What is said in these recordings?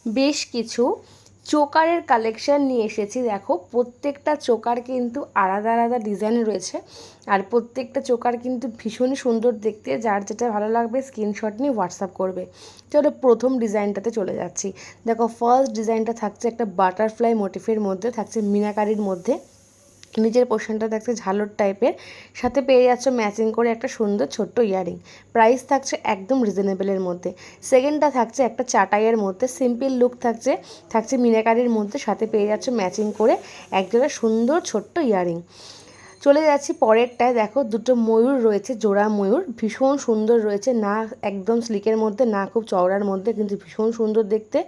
বেশ কিছু চোকারের কালেকশান নিয়ে এসেছি। দেখো প্রত্যেকটা চোকার কিন্তু আলাদা আলাদা ডিজাইন রয়েছে, আর প্রত্যেকটা চোকার কিন্তু ভীষণই সুন্দর দেখতে। যার যেটা ভালো লাগবে স্ক্রিনশট নিয়ে হোয়াটসঅ্যাপ করবে। চলো প্রথম ডিজাইনটাতে চলে যাচ্ছি। দেখো ফার্স্ট ডিজাইনটা থাকছে একটা বাটারফ্লাই মোটিফের মধ্যে, থাকছে মিনাকারির মধ্যে। নিচের পোর্শনটা থাকছে ঝালর টাইপের, সাথে পেয়ে যাচ্ছ ম্যাচিং করে একটা সুন্দর ছোট্ট ইয়ারিং। প্রাইস থাকছে একদম রিজনেবলের মধ্যে। সেকেন্ডটা থাকছে একটা চাটাইয়ের মধ্যে, সিম্পল লুক থাকছে, থাকছে মিনাকারির মধ্যে, সাথে পেয়ে যাচ্ছ ম্যাচিং করে একজোড়া সুন্দর ছোট্ট ইয়ারিং। চলে যাচ্ছি পরেরটায়। দেখো দুটো ময়ূর রয়েছে, জোড়া ময়ূর, ভীষণ সুন্দর রয়েছে, না একদম স্লিকের মধ্যে না খুব চওড়ার মধ্যে, কিন্তু ভীষণ সুন্দর দেখতে।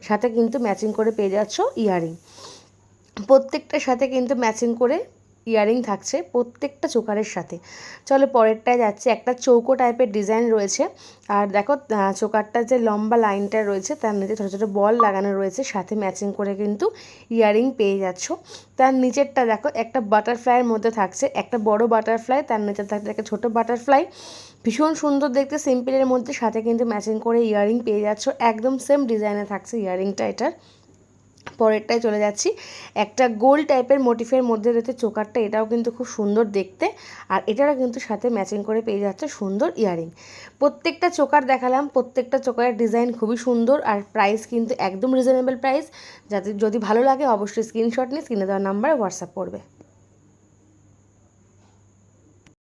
সাথে কিন্তু ম্যাচিং করে পেয়ে যাচ্ছ ইয়ারিং। প্রত্যেকটার সাথে কিন্তু ম্যাচিং করে ইয়ারিং থাকছে প্রত্যেকটা চোকারের সাথে। চলো পরেরটায় যাচ্ছে। একটা চৌকো টাইপের ডিজাইন রয়েছে, আর দেখো চোকারটার যে লম্বা লাইনটা রয়েছে তার নিচে ছোটো ছোটো বল লাগানো রয়েছে, সাথে ম্যাচিং করে কিন্তু ইয়ারিং পেয়ে যাচ্ছ। তার নিচেরটা দেখো একটা বাটারফ্লাইয়ের মধ্যে থাকছে, একটা বড় বাটারফ্লাই, তার নিচে থাকছে একটা ছোটো বাটারফ্লাই। ভীষণ সুন্দর দেখতে, সিম্পলের মধ্যে, সাথে কিন্তু ম্যাচিং করে ইয়ারিং পেয়ে যাচ্ছ। একদম সেম ডিজাইনে থাকছে ইয়ারিংটা এটার। পরেরটায় চলে যাচ্ছি। একটা গোল টাইপের মোটিফের মধ্যে রয়েছে চোকারটা, এটাও কিন্তু খুব সুন্দর দেখতে, আর এটারও কিন্তু সাথে ম্যাচিং করে পেয়ে যাচ্ছে সুন্দর ইয়ারিং। প্রত্যেকটা চোকার দেখালাম, প্রত্যেকটা চোকারের ডিজাইন খুবই সুন্দর, আর প্রাইস কিন্তু একদম রিজনেবল প্রাইস। যাতে যদি ভালো লাগে অবশ্যই স্ক্রিনশট নিয়ে স্ক্রিনে দেওয়া নাম্বারে হোয়াটসঅ্যাপ করবে।